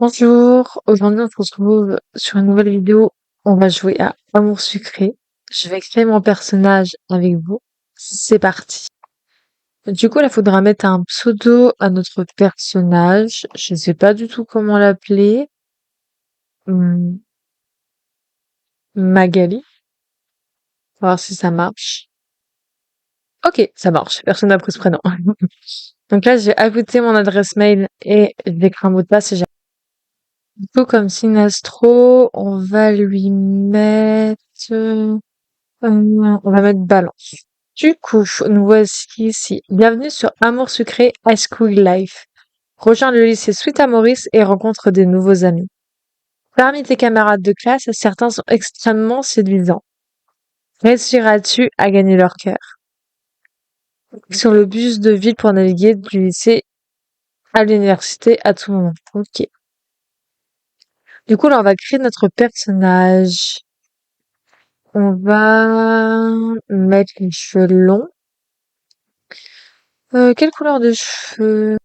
Bonjour, aujourd'hui on se retrouve sur une nouvelle vidéo. On va jouer à Amour sucré. Je vais créer mon personnage avec vous. C'est parti. Du coup, là, il faudra mettre un pseudo à notre personnage. Je sais pas du tout comment l'appeler. Hmm, Magali. On va voir si ça marche. Ok, ça marche. Personne n'a pris ce prénom. Donc là, j'ai ajouté mon adresse mail et j'écris un mot de passe. Du coup, comme Sinastro, on va lui mettre... on va mettre balance. Du coup, nous voici ici. Bienvenue sur Amour sucré High School Life. Rejoins le lycée Sweet Amoris et rencontre des nouveaux amis. Parmi tes camarades de classe, certains sont extrêmement séduisants. Réussiras-tu à gagner leur cœur? Sur le bus de ville pour naviguer du lycée à l'université à tout moment. Ok. Du coup, là, on va créer notre personnage. On va mettre les cheveux longs. Quelle couleur de cheveux?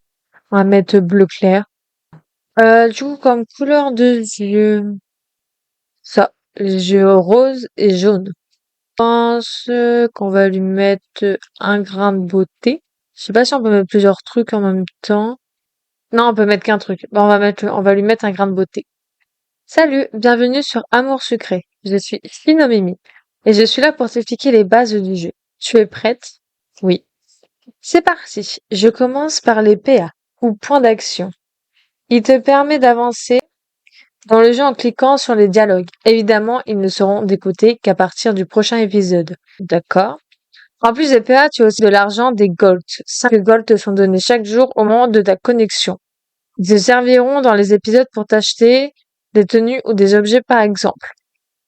On va mettre bleu clair. Du coup, comme couleur de yeux, ça, les yeux roses et jaunes. Je pense qu'on va lui mettre un grain de beauté. Je sais pas si on peut mettre plusieurs trucs en même temps. Non, on peut mettre qu'un truc. Bon, on va lui mettre un grain de beauté. Salut, bienvenue sur Amour sucré. Je suis Finomimi et je suis là pour t'expliquer les bases du jeu. Tu es prête? Oui. C'est parti. Je commence par les PA, ou points d'action. Il te permet d'avancer dans le jeu en cliquant sur les dialogues. Évidemment, ils ne seront décotés qu'à partir du prochain épisode. D'accord? En plus des PA, tu as aussi de l'argent, des golds. 5 golds te sont donnés chaque jour au moment de ta connexion. Ils te serviront dans les épisodes pour t'acheter des tenues ou des objets par exemple.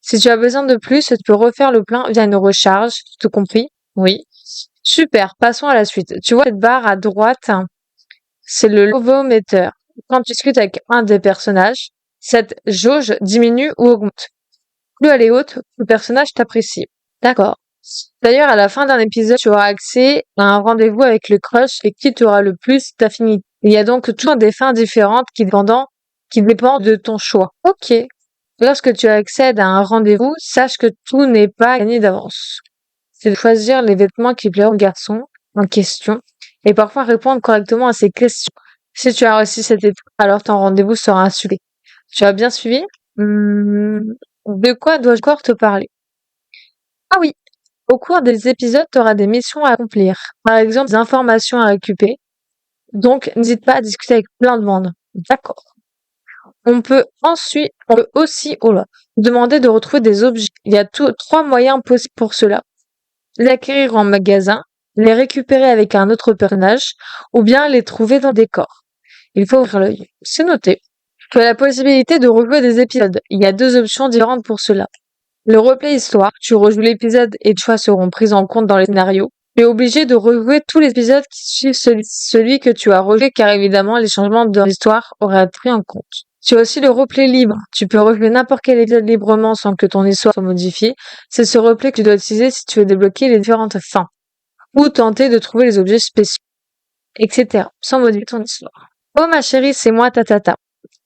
Si tu as besoin de plus, tu peux refaire le plein via une recharge. Tout compris? Oui. Super, passons à la suite. Tu vois cette barre à droite, hein, c'est le lovometer. Quand tu discutes avec un des personnages, cette jauge diminue ou augmente. Plus elle est haute, plus le personnage t'apprécie. D'accord. D'ailleurs, à la fin d'un épisode, tu auras accès à un rendez-vous avec le crush et qui tu auras le plus d'affinité. Il y a donc toujours des fins différentes qui dépendent de ton choix. Ok. Lorsque tu accèdes à un rendez-vous, sache que tout n'est pas gagné d'avance. C'est de choisir les vêtements qui plairont au garçon en question et parfois répondre correctement à ses questions. Si tu as réussi cette étape, alors ton rendez-vous sera assuré. Tu as bien suivi? De quoi dois-je encore te parler? Ah oui, au cours des épisodes, tu auras des missions à accomplir. Par exemple, des informations à récupérer. Donc, n'hésite pas à discuter avec plein de monde. D'accord. On peut aussi, demander de retrouver des objets. Il y a trois moyens possibles pour cela. L'acquérir en magasin, les récupérer avec un autre personnage, ou bien les trouver dans des corps. Il faut ouvrir l'œil. C'est noté. Tu as la possibilité de rejouer des épisodes. Il y a deux options différentes pour cela. Le replay histoire, tu rejoues l'épisode et tes choix seront pris en compte dans les scénarios. Tu es obligé de rejouer tous les épisodes qui suivent celui que tu as rejoué car évidemment les changements de l'histoire auraient été pris en compte. Tu as aussi le replay libre. Tu peux rejouer n'importe quel épisode librement sans que ton histoire soit modifiée. C'est ce replay que tu dois utiliser si tu veux débloquer les différentes fins. Ou tenter de trouver les objets spéciaux, etc. sans modifier ton histoire. Oh ma chérie, c'est moi Tatata.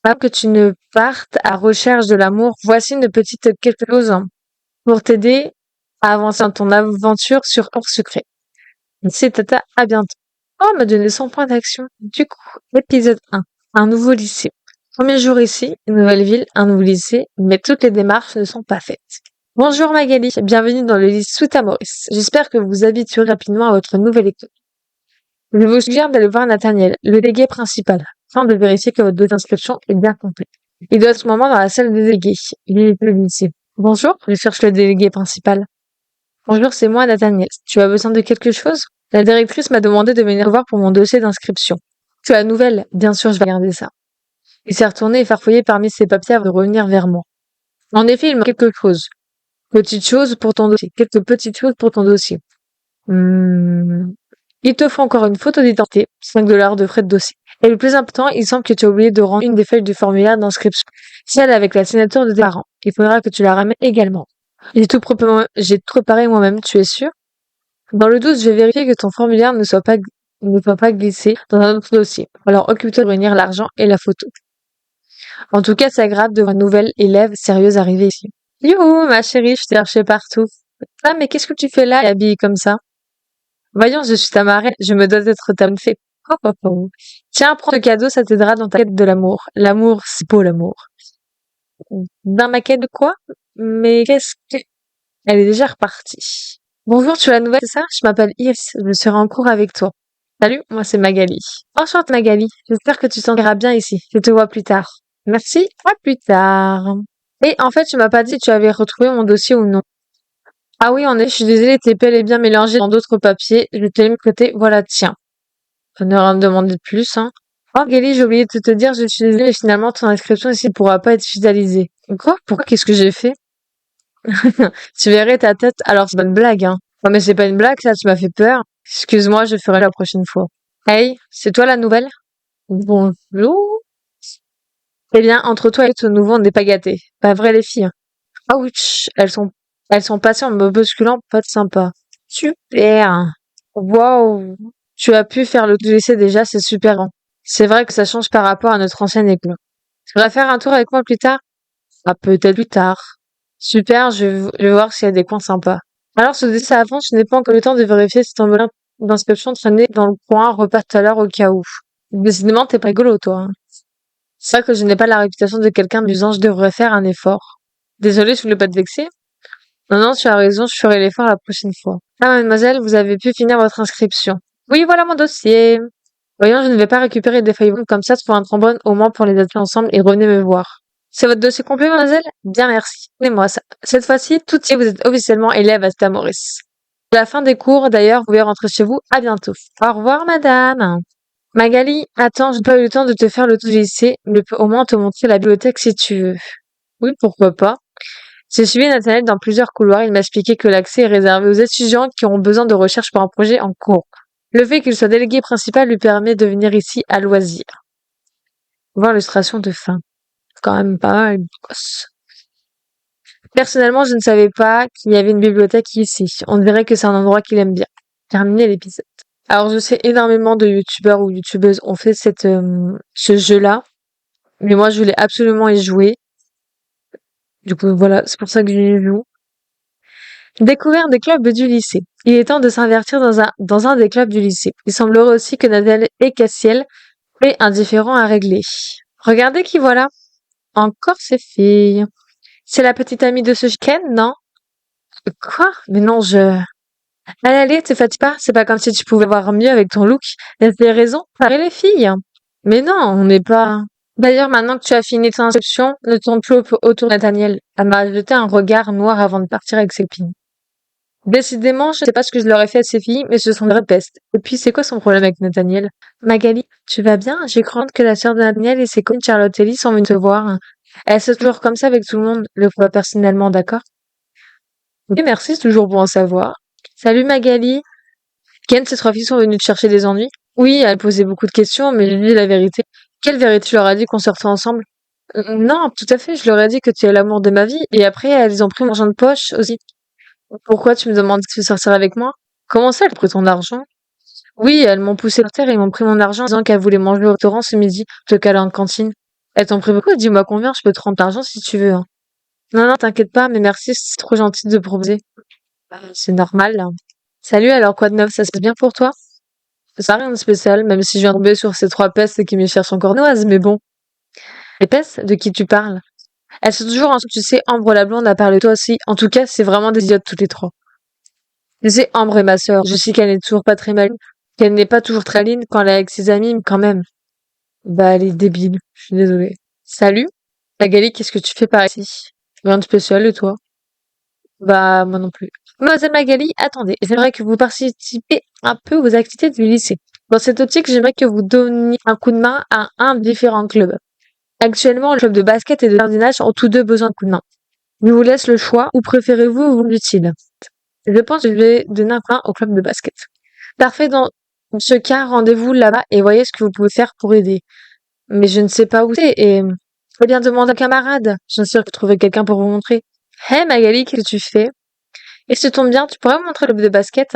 Avant que tu ne partes à recherche de l'amour, voici une petite quelque chose pour t'aider à avancer dans ton aventure sur Hors Secret. C'est Tata, à bientôt. Oh, elle m'a donné 100 points d'action. Du coup, épisode 1. Un nouveau lycée. Premier jour ici, une nouvelle ville, un nouveau lycée, mais toutes les démarches ne sont pas faites. Bonjour Magali, bienvenue dans le lycée Sweet Amoris. J'espère que vous vous habituerez rapidement à votre nouvelle école. Je vous suggère d'aller voir Nathaniel, le délégué principal, afin de vérifier que votre dossier d'inscription est bien complet. Il doit être en ce moment dans la salle des délégués. Il est le lycée. Bonjour, je cherche le délégué principal. Bonjour, c'est moi Nathaniel. Tu as besoin de quelque chose? La directrice m'a demandé de venir voir pour mon dossier d'inscription. Tu as la nouvelle? Bien sûr, je vais regarder ça. Il s'est retourné et farfouillé parmi ses papiers avant de revenir vers moi. En effet, il me manque quelque chose. Petite chose pour ton dossier. Quelques petites choses pour ton dossier. Il te faut encore une photo d'identité, 5 de frais de dossier. Et le plus important, il semble que tu as oublié de rendre une des feuilles du formulaire d'inscription. Celle avec la signature de tes parents. Il faudra que tu la ramènes également. J'ai tout préparé moi-même, tu es sûr? Dans le doute, je vais vérifier que ton formulaire ne soit pas glissé dans un autre dossier. Alors occupe-toi de réunir l'argent et la photo. En tout cas, c'est agréable de voir une nouvelle élève sérieuse arriver ici. Youhou, ma chérie, je t'ai cherché partout. Ah, mais qu'est-ce que tu fais là, habillée comme ça? Voyons, je suis ta marraine, je me dois d'être ta bonne fée. Oh, oh, oh. Tiens, prends ce cadeau, ça t'aidera dans ta quête de l'amour. L'amour, c'est beau l'amour. Dans ma quête de quoi? Mais qu'est-ce que... Elle est déjà repartie. Bonjour, tu es la nouvelle, c'est ça? Je m'appelle Iris, je serai en cours avec toi. Salut, moi c'est Magali. Enchantée Magali, j'espère que tu t'en bien ici. Je te vois plus tard. Merci, à plus tard. Et en fait, tu m'as pas dit si tu avais retrouvé mon dossier ou non. Ah oui, en effet, je suis désolée, t'es bel et bien mélangé dans d'autres papiers. Je t'ai mis de côté, voilà, tiens. Ça ne rien me demander de plus, hein. Oh, Magali, j'ai oublié de te dire, je suis désolée, mais finalement, ton inscription ici ne pourra pas être finalisée. Quoi? Pourquoi? Qu'est-ce que j'ai fait? Tu verrais ta tête. Alors, c'est pas une blague, hein. Non, mais c'est pas une blague, ça, tu m'as fait peur. Excuse-moi, je ferai la prochaine fois. Hey, c'est toi la nouvelle? Bonjour. Eh bien, entre toi et ton nouveau, on n'est pas gâtés. Pas vrai, les filles? Ouch, elles sont passées en me bousculant, pas de sympa. Super. Waouh. Tu as pu faire le lycée déjà, c'est super grand. C'est vrai que ça change par rapport à notre ancienne école. Tu voudrais faire un tour avec moi plus tard? Ah, peut-être plus tard. Super, je vais voir s'il y a des coins sympas. Alors, ce dessin avance, je n'ai pas encore le temps de vérifier si ton enveloppe d'inscription traînait dans le coin, repasse tout à l'heure au cas où. Décidément, t'es pas rigolo, toi, hein. C'est vrai que je n'ai pas la réputation de quelqu'un d'amusant, je devrais faire un effort. Désolée, je voulais pas te vexer. Non, non, tu as raison, je ferai l'effort la prochaine fois. Ah, mademoiselle, vous avez pu finir votre inscription. Oui, voilà mon dossier. Voyons, je ne vais pas récupérer des feuilles blanches comme ça pour un trombone, au moins pour les appeler ensemble et revenez me voir. C'est votre dossier complet, mademoiselle? Bien, merci. Donnez-moi ça. Cette fois-ci, tout y est, vous êtes officiellement élève à Stamoris. À la fin des cours, d'ailleurs, vous pouvez rentrer chez vous. À bientôt. Au revoir, madame. Magali, attends, je n'ai pas eu le temps de te faire le tour du lycée, mais je peux au moins te montrer la bibliothèque si tu veux. Oui, pourquoi pas. J'ai suivi Nathanaël dans plusieurs couloirs. Il m'a expliqué que l'accès est réservé aux étudiants qui auront besoin de recherche pour un projet en cours. Le fait qu'il soit délégué principal lui permet de venir ici à loisir. Voir l'illustration de fin. C'est quand même pas mal, gosse. Personnellement, je ne savais pas qu'il y avait une bibliothèque ici. On dirait que c'est un endroit qu'il aime bien. Terminer l'épisode. Alors, je sais énormément de youtubeurs ou youtubeuses ont fait ce jeu-là, mais moi, je voulais absolument y jouer. Du coup, voilà, c'est pour ça que j'y joue. Découvert des clubs du lycée. Il est temps de s'invertir dans un des clubs du lycée. Il semblerait aussi que Nadal et Cassiel aient un différend à régler. Regardez qui voilà. Encore ces filles. C'est la petite amie de ce Ken, non? Quoi? Mais non, Allez, allez, te fatigue pas. C'est pas comme si tu pouvais voir mieux avec ton look. T'avais raison. Pareil les filles. Mais non, on n'est pas... D'ailleurs, maintenant que tu as fini ton inscription, ne tourne plus autour de Nathaniel. Elle m'a jeté un regard noir avant de partir avec ses copines. Décidément, je sais pas ce que je leur ai fait à ces filles, mais ce sont des vraies pestes. Et puis, c'est quoi son problème avec Nathaniel? Magali, tu vas bien? J'ai cru entendre que la sœur de Nathaniel et ses copines Charlotte et Ellie sont venues te voir. Elle se toujours comme ça avec tout le monde. Le vois personnellement, d'accord? Ok, merci, c'est toujours bon à savoir. Salut Magali. Ken, ces trois filles sont venues te chercher des ennuis? Oui, elles posaient beaucoup de questions, mais je lui dis la vérité. Quelle vérité tu leur as dit qu'on sortait ensemble? Non, tout à fait, je leur ai dit que tu es l'amour de ma vie, et après, elles ont pris mon argent de poche aussi. Pourquoi tu me demandes si tu veux sortir avec moi? Comment ça, elles ont pris ton argent? Oui, elles m'ont poussé par terre et m'ont pris mon argent en disant qu'elles voulaient manger au restaurant ce midi, plutôt qu'aller en cantine. Elles t'ont pris beaucoup? Dis-moi combien, je peux te rendre l'argent si tu veux, hein. Non, non, t'inquiète pas, mais merci, c'est trop gentil de proposer. C'est normal, là. Salut, alors quoi de neuf, ça se passe bien pour toi? Ça rien de spécial, même si je viens de tomber sur ces trois pestes qui me cherchent encore noise, mais bon. Les pestes? De qui tu parles? Elles sont toujours ensemble, tu sais, Ambre la blonde a parlé de toi aussi. En tout cas, c'est vraiment des idiotes toutes les trois. Tu sais, Ambre est ma sœur. Je sais qu'elle n'est toujours pas très maligne, qu'elle n'est pas toujours très ligne quand elle est avec ses amis, mais quand même. Bah, elle est débile. Je suis désolée. Salut. Magali, qu'est-ce que tu fais par ici? Rien de spécial, et toi? Bah, moi non plus. Mademoiselle Magali, attendez. J'aimerais que vous participiez un peu aux activités du lycée. Dans cette optique, j'aimerais que vous donniez un coup de main à un différent club. Actuellement, le club de basket et de jardinage ont tous deux besoin de coup de main. Je vous laisse le choix. Ou préférez-vous vous l'utile? Je pense que je vais donner un coup de main au club de basket. Parfait, dans ce cas, rendez-vous là-bas et voyez ce que vous pouvez faire pour aider. Mais je ne sais pas où c'est et faut bien demander à un camarade. Je suis sûre que trouver quelqu'un pour vous montrer. Hé Magali, qu'est-ce que tu fais? Et ça tombe bien, tu pourrais me montrer le club de basket?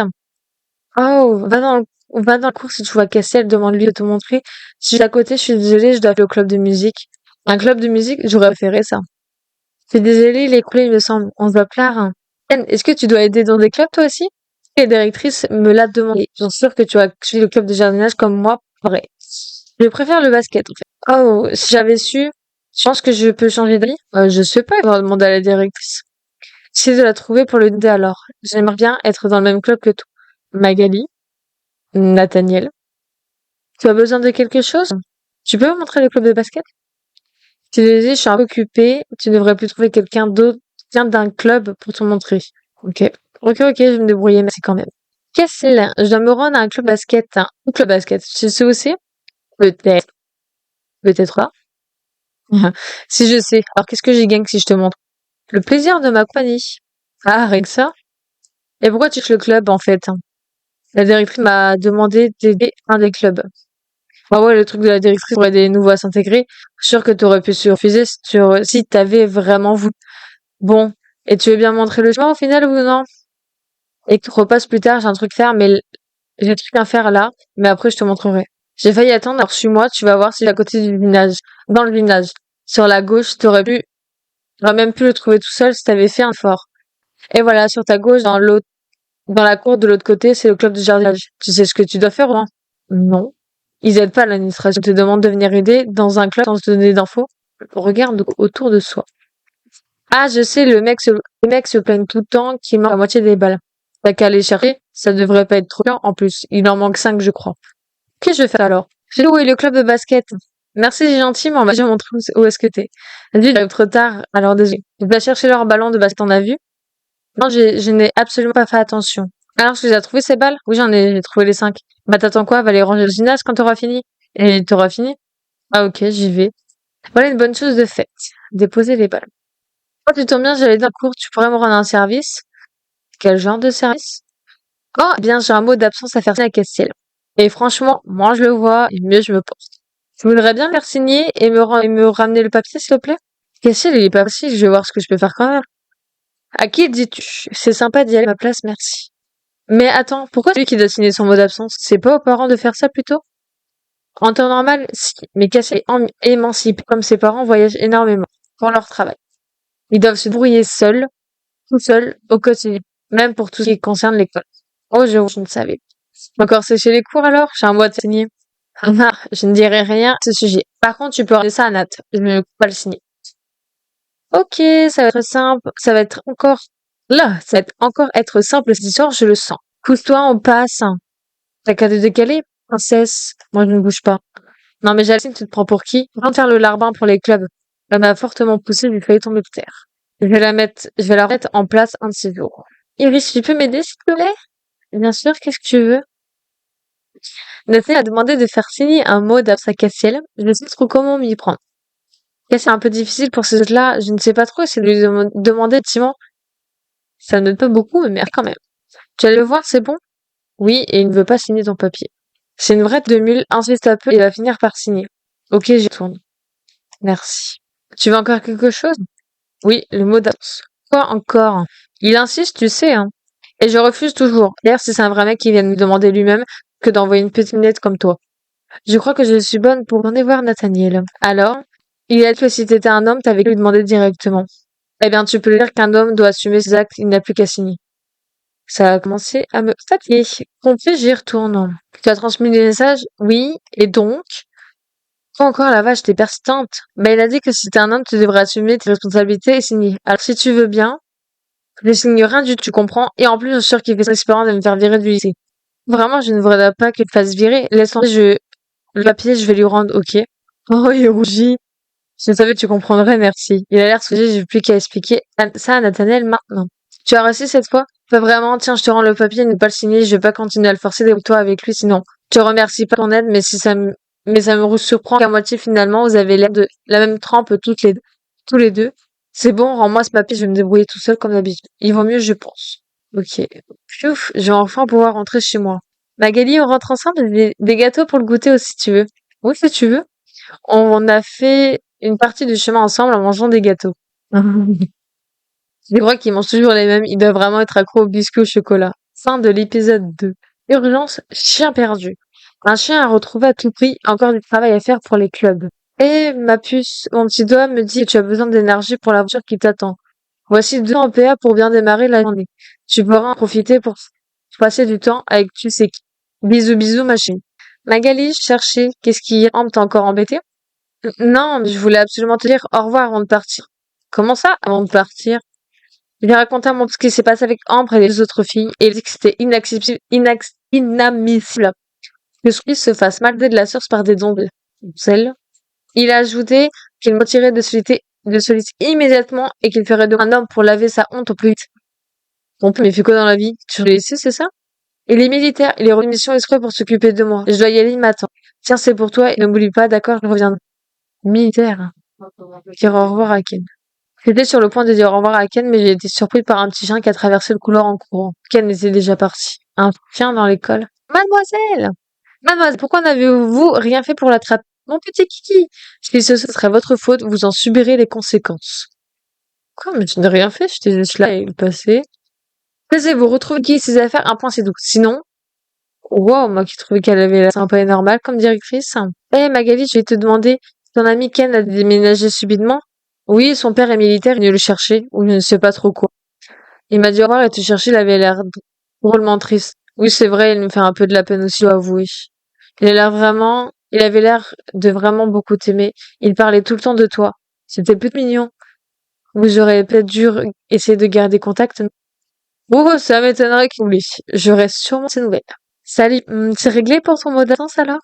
Oh, va dans le cours si tu vois Cassiel, demande-lui de te montrer. Si je suis à côté, je suis désolée, je dois aller au club de musique. Un club de musique, j'aurais préféré ça. Je suis désolée, il est écoulé, il me semble. On se voit plus tard. Ken, est-ce que tu dois aider dans des clubs toi aussi? La directrice me l'a demandé. J'en suis sûre que tu as suivi le club de jardinage comme moi. Vrai. Je préfère le basket, en fait. Oh, si j'avais su, je pense que je peux changer d'avis. Je sais pas, il va demander à la directrice. J'essaie de la trouver pour le aider alors. J'aimerais bien être dans le même club que toi. Magali, Nathaniel, tu as besoin de quelque chose? Tu peux me montrer le club de basket? Si je dis, je suis un peu occupée, tu devrais plus trouver quelqu'un d'autre, quelqu'un d'un club pour te montrer. Ok. Ok, je vais me débrouiller, merci quand même. Qu'est-ce que c'est là? Je dois me rendre à un club basket, hein. Un club basket. Tu sais où c'est? Peut-être. Peut-être pas. Si je sais. Alors qu'est-ce que j'y gagne si je te montre? Le plaisir de ma compagnie. Ah, rien que ça? Et pourquoi tu cherches le club, en fait, hein? La directrice m'a demandé d'aider un des clubs. Bah ouais, le truc de la directrice pour aider les nouveaux à s'intégrer. Je suis sûre que t'aurais pu se refuser si t'avais vraiment voulu. Bon. Et tu veux bien montrer le chemin au final ou non? Et que tu repasses plus tard, j'ai un truc à faire, j'ai un truc à faire là, mais après je te montrerai. J'ai failli attendre, alors suis-moi, tu vas voir si c'est à côté du village. Dans le village. Sur la gauche, t'aurais même pu le trouver tout seul si t'avais fait un effort. Et voilà, sur ta gauche, dans la cour de l'autre côté, c'est le club de jardinage. Tu sais ce que tu dois faire, hein? Non. Ils aident pas l'administration. Ils te demandent de venir aider dans un club sans te donner d'infos. Regarde autour de soi. Ah, je sais, les mecs se plaignent tout le temps qu'il manque la moitié des balles. T'as qu'à aller chercher, ça devrait pas être trop dur. En plus, il en manque 5, je crois. Qu'est-ce que je vais faire alors? Je sais où est le club de basket. Merci, c'est gentil, mais on m'a déjà montré où est-ce que t'es. Vas-y, j'arrive trop tard, alors désolé. Je vais chercher leur ballon de basket, t'en as vu? Non, je n'ai absolument pas fait attention. Alors, tu les as trouvées, ces balles? Oui, j'ai trouvé les 5. Bah, t'attends quoi? Va les ranger au gymnase quand t'auras fini. Et t'auras fini? Ah, ok, j'y vais. Voilà une bonne chose de faite. Déposer les balles. Oh, tu tombes bien, j'allais d'un cours, tu pourrais me rendre un service? Quel genre de service? Oh, eh bien, j'ai un mot d'absence à faire signer à Castiel. Et franchement, moi je le vois, et mieux je me porte. Tu voudrais bien me faire signer et me ramener le papier, s'il te plaît? Castiel, il est pas facile, je vais voir ce que je peux faire quand même. À qui dis-tu? C'est sympa d'y aller à ma place, merci. Mais attends, pourquoi c'est lui qui doit signer son mot d'absence? C'est pas aux parents de faire ça plutôt? En temps normal, si, mais Castiel est émancipé, comme ses parents voyagent énormément pour leur travail. Ils doivent se débrouiller seuls, tout seuls, au quotidien, même pour tout ce qui concerne l'école. Oh, je ne savais. Encore sécher les cours alors? J'ai un mot à te signer. Ah, je ne dirai rien à ce sujet. Par contre, tu peux regarder ça à Nat. Je ne peux pas le signer. Ok, ça va être simple. Ça va être encore être simple cette histoire, je le sens. Pousse-toi, on passe. T'as qu'à te décaler, princesse. Moi, je ne bouge pas. Non, mais Jacinthe, tu te prends pour qui? Viens faire le larbin pour les clubs. Elle m'a fortement poussé, j'ai failli tomber de terre. Je vais la remettre en place un de ces jours. Iris, tu peux m'aider, s'il te plaît? Bien sûr, qu'est-ce que tu veux? Nathalie a demandé de faire signer un mot d'absence à Cassiel. Je ne sais trop comment m'y prendre. C'est un peu difficile pour ces autres-là. Je ne sais pas trop. C'est de lui demander effectivement. Ça ne note pas beaucoup, mais merde quand même. Tu vas le voir, c'est bon? Oui, et il ne veut pas signer ton papier. C'est une vraie de mule. Insiste un peu et il va finir par signer. Ok, j'y tourne. Merci. Tu veux encore quelque chose? Oui, le mot d'absence. Quoi encore? Il insiste, tu sais, hein. Et je refuse toujours. D'ailleurs, si c'est un vrai mec qui vient de me demander lui-même que d'envoyer une petite lettre comme toi. Je crois que je suis bonne pour aller voir Nathaniel. Alors, il a dit que si t'étais un homme, t'avais qu'à lui demander directement. Eh bien, tu peux lui dire qu'un homme doit assumer ses actes, il n'a plus qu'à signer. Ça a commencé à me fatiguer. Compris, j'y retourne. Tu as transmis des messages? Oui. Et donc? Quoi encore, la vache, t'es persistante. Mais il a dit que si t'es un homme, tu devrais assumer tes responsabilités et signer. Alors, si tu veux bien, je signe rien du tout, tu comprends? Et en plus, je suis sûre qu'il fait ça exprès de me faire virer du lycée. Vraiment, je ne voudrais pas qu'il te fasse virer. Laisse tomber, le papier, je vais lui rendre, ok? Oh, il rougit. Je savais que tu comprendrais, merci. Il a l'air soulagé, j'ai plus qu'à expliquer ça à Nathaniel maintenant. Tu as réussi cette fois? Pas vraiment, tiens, je te rends le papier, ne pas le signer, je vais pas continuer à le forcer, débrouille-toi avec lui, sinon. Je te remercie pas de ton aide, mais ça me surprend qu'à moitié finalement, vous avez l'air de la même trempe tous les deux. C'est bon, rends-moi ce papier, je vais me débrouiller tout seul comme d'habitude. Il vaut mieux, je pense. Ok. Piouf, je vais enfin pouvoir rentrer chez moi. Magali, on rentre ensemble, des gâteaux pour le goûter aussi, si tu veux. Oui, si tu veux. On a fait une partie du chemin ensemble en mangeant des gâteaux. Je crois qu'ils mangent toujours les mêmes. Ils doivent vraiment être accros aux biscuits au chocolat. Fin de l'épisode 2. Urgence, chien perdu. Un chien à retrouver à tout prix. Encore du travail à faire pour les clubs. Eh, ma puce, mon petit doigt me dit que tu as besoin d'énergie pour la voiture qui t'attend. Voici 2 en PA pour bien démarrer la journée. Tu pourras en profiter pour passer du temps avec tu sais qui. Bisous, bisous, ma chérie. Magali, je cherchais. Qu'est-ce qui est? T'as encore embêté? Non, mais je voulais absolument te dire au revoir avant de partir. Comment ça, avant de partir? Je lui ai raconté à mon ce qui s'est passé avec Ambre et les 2 autres filles, et il dit que c'était inadmissible que son fils se fasse mal de la source par des donzelles. Il a ajouté qu'il me retirait de ce lycée immédiatement et qu'il ferait de moi un homme pour laver sa honte au plus vite. Bon, mais il fait quoi dans la vie? Tu le lycée, c'est ça? Il est militaire, il est revenu mission exprès pour s'occuper de moi. Je dois y aller, il m'attend. Tiens, c'est pour toi, et ne m'oublie pas, d'accord, je reviendrai. Militaire. Dire au revoir à Ken. J'étais sur le point de dire au revoir à Ken, mais j'ai été surpris par un petit chien qui a traversé le couloir en courant. Ken était déjà parti. Un chien dans l'école. Mademoiselle! Mademoiselle, pourquoi n'avez-vous rien fait pour l'attraper? Mon petit Kiki! Si ce serait votre faute, vous en subirez les conséquences. Quoi? Mais je n'ai rien fait, j'étais juste là et il passait. Taisez-vous, retrouvez qui ses affaires, un point c'est tout. Sinon, wow, moi qui trouvais qu'elle avait l'air sympa et normale comme directrice. Eh Magali, je vais te demander, ton ami Ken a déménagé subitement? Oui, son père est militaire, il est venu le chercher, ou je ne sais pas trop quoi. Il m'a dit au revoir et te chercher, il avait l'air drôlement triste. Oui, c'est vrai, il me fait un peu de la peine aussi, je dois avouer. Il avait l'air de vraiment beaucoup t'aimer. Il parlait tout le temps de toi. C'était plutôt mignon. Vous aurez peut-être dû essayer de garder contact. Oh, ça m'étonnerait qu'il oublie. Je reste sûrement ses nouvelles. Salut, c'est réglé pour ton mot d'attente alors?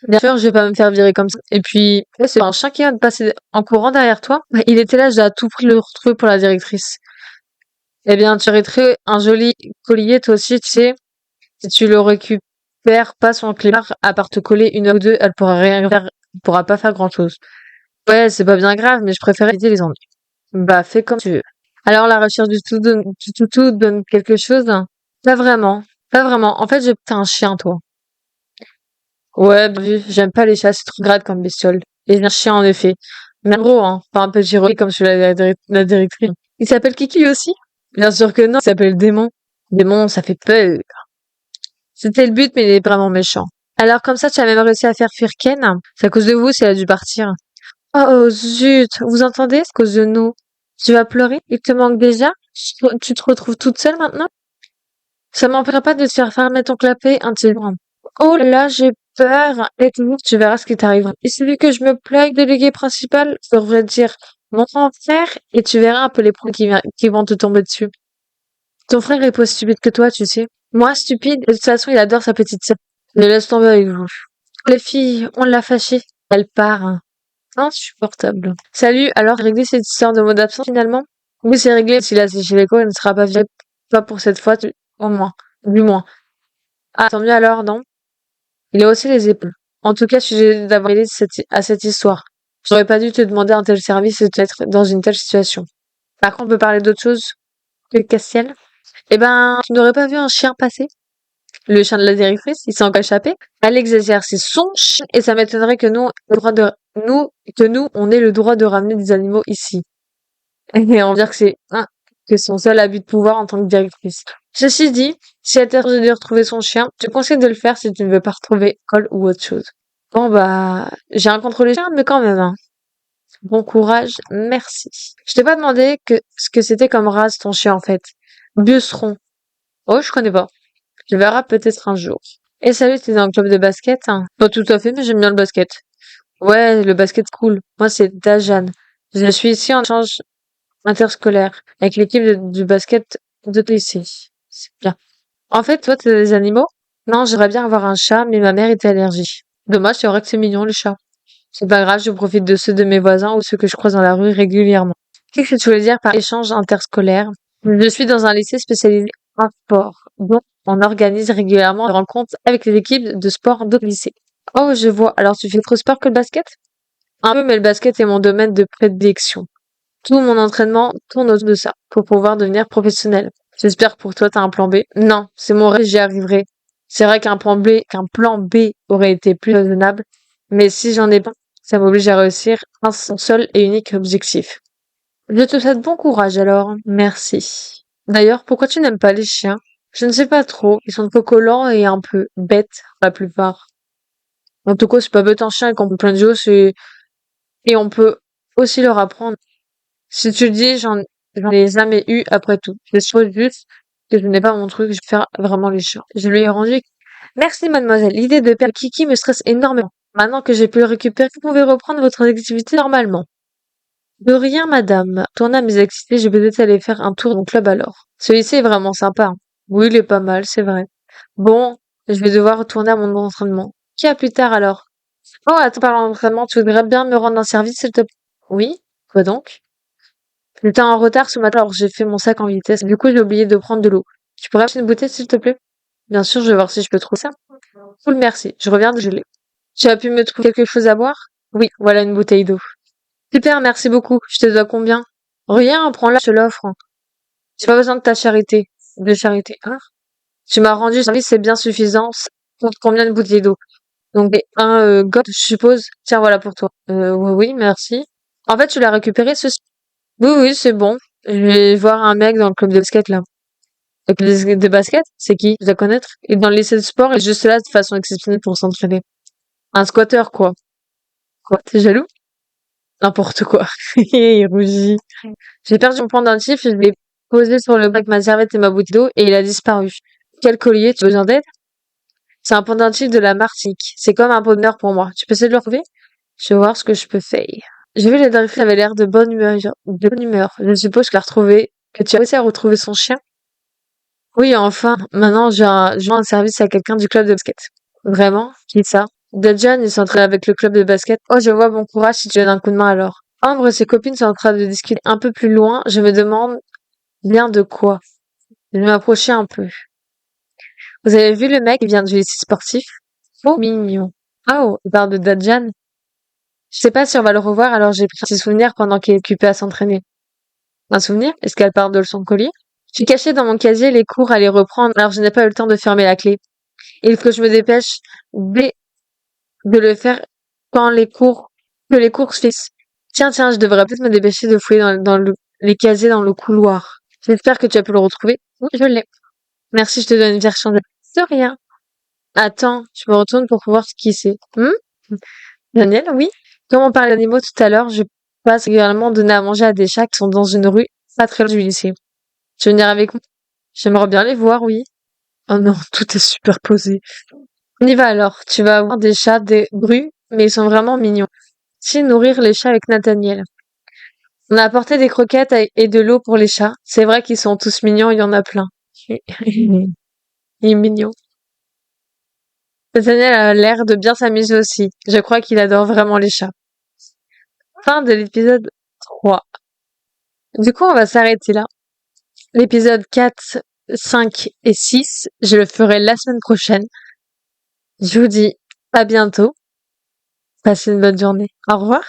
Bien sûr, je vais pas me faire virer comme ça. Et puis, là, c'est un chien qui vient de passer en courant derrière toi. Il était là, j'ai à tout prix le retrouver pour la directrice. Eh bien, tu aurais un joli collier, toi aussi, tu sais. Si tu le récupères pas son clébard, à part te coller une heure ou deux, elle pourra rien faire, elle pourra pas faire grand chose. Ouais, c'est pas bien grave, mais je préfère éviter les ennuis. Bah, fais comme tu veux. Alors, la recherche du toutou donne quelque chose? Pas vraiment. Pas vraiment. En fait, t'es un chien, toi. Ouais, bah, oui, j'aime pas les chats, c'est trop grade comme bestiole. Et un chien, en effet. Mais gros, hein. Pas un peu giro comme celui de la directrice. Il s'appelle Kiki aussi? Bien sûr que non, il s'appelle Démon. Démon, ça fait peur. C'était le but, mais il est vraiment méchant. Alors, comme ça, tu as même réussi à faire fuir Ken? C'est à cause de vous, si elle a dû partir. Oh zut, vous entendez? C'est à cause de nous. Tu vas pleurer? Il te manque déjà? Tu te retrouves toute seule maintenant? Ça m'empêchera pas de te faire fermer ton clapet un petit peu. Oh là là, j'ai peur. Et toujours, tu verras ce qui t'arrivera. Il suffit que je me plague de l'équipe principale, je devrais dire mon grand frère, et tu verras un peu les points qui vont te tomber dessus. Ton frère est pas aussi stupide que toi, tu sais. Moi, stupide, de toute façon, il adore sa petite sœur. Ne laisse tomber avec vous. Les filles, on l'a fâchée. Elle part. Insupportable. Salut, alors réglé cette histoire de mot d'absence finalement? Oui, c'est réglé. Si la séché l'écho, elle ne sera pas virée. Pas pour cette fois, au moins. Du moins. Ah, tant mieux alors, non? Il a aussi les épaules. En tout cas, je suis désolée d'avoir aidé à cette histoire. J'aurais pas dû te demander un tel service et t'être dans une telle situation. Par contre, on peut parler d'autre chose que Castiel? Eh ben, tu n'aurais pas vu un chien passer? Le chien de la directrice, il s'est encore échappé. Elle exagère, c'est son chien et ça m'étonnerait que nous, on ait le droit de ramener des animaux ici. Et on va dire que que son seul abus de pouvoir en tant que directrice. Ceci dit, si elle t'a chargée de retrouver son chien, je te conseille de le faire si tu ne veux pas retrouver Cole ou autre chose. Bon bah, j'ai un contre les chiens, mais quand même, hein. Bon courage, merci. Je t'ai pas demandé ce que c'était comme race ton chien en fait. Buceron. Oh, je connais pas. Tu verras peut-être un jour. Et salut, t'es dans le club de basket, hein? Pas tout à fait, mais j'aime bien le basket. Ouais, le basket cool. Moi, c'est Dajan. Je suis ici en échange interscolaire avec l'équipe du basket de ton lycée. C'est bien. En fait, toi, t'as des animaux? Non, j'aimerais bien avoir un chat, mais ma mère était allergique. Dommage, c'est vrai que c'est mignon, les chats. C'est pas grave, je profite de ceux de mes voisins ou ceux que je croise dans la rue régulièrement. Qu'est-ce que tu voulais dire par échange interscolaire? Je suis dans un lycée spécialisé en sport. Donc, on organise régulièrement des rencontres avec les équipes de sport d'autres lycées. Oh, je vois. Alors, tu fais autre sport que le basket? Un peu, mais le basket est mon domaine de prédilection. Tout mon entraînement tourne autour de ça, pour pouvoir devenir professionnel. J'espère que pour toi, t'as un plan B. Non, c'est mon rêve, j'y arriverai. C'est vrai qu'un plan B aurait été plus raisonnable, mais si j'en ai pas, ça m'oblige à réussir son seul et unique objectif. Je te souhaite bon courage alors. Merci. D'ailleurs, pourquoi tu n'aimes pas les chiens? Je ne sais pas trop. Ils sont trop collants et un peu bêtes, pour la plupart. En tout cas, c'est pas bête un chien qu'on peut plein de choses et on peut aussi leur apprendre. Si tu dis, j'en ai jamais eu après tout. C'est soit juste que je n'ai pas mon truc, je vais faire vraiment les chats. Je lui ai rendu. Merci, mademoiselle. L'idée de perdre Kiki me stresse énormément. Maintenant que j'ai pu le récupérer, vous pouvez reprendre votre activité normalement. De rien, madame. Tournez à mes activités, je vais peut-être aller faire un tour dans mon club alors. Celui-ci est vraiment sympa, hein. Oui, il est pas mal, c'est vrai. Bon, je vais devoir retourner à mon entraînement. Qui à plus tard alors? Oh, attends, parlant d'entraînement, tu voudrais bien me rendre un service, s'il te plaît? Oui? Quoi donc? J'étais en retard ce matin alors j'ai fait mon sac en vitesse. Du coup, j'ai oublié de prendre de l'eau. Tu pourrais acheter une bouteille, s'il te plaît? Bien sûr, je vais voir si je peux trouver ça. Cool, merci. Je reviens de geler. Tu as pu me trouver quelque chose à boire? Oui, voilà une bouteille d'eau. Super, merci beaucoup. Je te dois combien? Rien, prends-la, je te l'offre. J'ai pas besoin de ta charité. De charité. Hein? Tu m'as rendu service, c'est bien suffisant. Ça compte combien de bouteilles d'eau? Donc, un goth, je suppose. Tiens, voilà pour toi. Oui, oui, merci. En fait, tu l'as récupéré, ceci? Oui, oui, c'est bon. Je vais voir un mec dans le club de basket, là. Le club de basket? C'est qui? Tu dois connaître? Il est dans le lycée de sport, il est juste là de façon exceptionnelle pour s'entraîner. Un squatter, quoi. Quoi? T'es jaloux? N'importe quoi. Il rougit. J'ai perdu mon pendentif, je l'ai posé sur le bac, ma serviette et ma bouteille d'eau, et il a disparu. Quel collier? Tu as besoin d'aide? C'est un pendentif de la Martinique. C'est comme un bonheur pour moi. Tu peux essayer de le retrouver? Je vais voir ce que je peux faire. J'ai vu la Dreyfus avait l'air de bonne humeur, de bonne humeur. Je suppose qu'elle a retrouvé, que tu as réussi à retrouver son chien? Oui, enfin, maintenant, je rends un service à quelqu'un du club de basket. Vraiment? Qui est ça? Dejan, il s'entraîne avec le club de basket. Oh, je vois, bon courage si tu donnes un coup de main alors. Ambre et ses copines sont en train de discuter un peu plus loin. Je me demande bien de quoi. Je vais m'approcher un peu. Vous avez vu le mec qui vient du lycée sportif? Oh, mignon. Ah, oh, il parle de Dejan. Je sais pas si on va le revoir, alors j'ai pris un petit souvenir pendant qu'il est occupé à s'entraîner. Un souvenir? Est-ce qu'elle parle de son collier? J'ai caché dans mon casier les cours à les reprendre, alors je n'ai pas eu le temps de fermer la clé. Il faut que je me dépêche dès de le faire quand que les cours se finissent. Tiens, tiens, je devrais peut-être me dépêcher de fouiller les casiers dans le couloir. J'espère que tu as pu le retrouver. Oui, je l'ai. Merci, je te donne une vierge chandelle. De rien. Attends, je me retourne pour voir ce qui c'est. Daniel, oui? Comme on parlait d'animaux tout à l'heure, je passe régulièrement donner à manger à des chats qui sont dans une rue pas très loin du lycée. Tu veux venir avec moi? J'aimerais bien les voir, oui. Oh non, tout est superposé. On y va alors. Tu vas avoir des chats des rues, mais ils sont vraiment mignons. Si nourrir les chats avec Nathaniel. On a apporté des croquettes et de l'eau pour les chats. C'est vrai qu'ils sont tous mignons, il y en a plein. Il est mignon. Nathaniel a l'air de bien s'amuser aussi. Je crois qu'il adore vraiment les chats. Fin de l'épisode 3. Du coup, on va s'arrêter là. L'épisode 4, 5 et 6, je le ferai la semaine prochaine. Je vous dis à bientôt. Passez une bonne journée. Au revoir.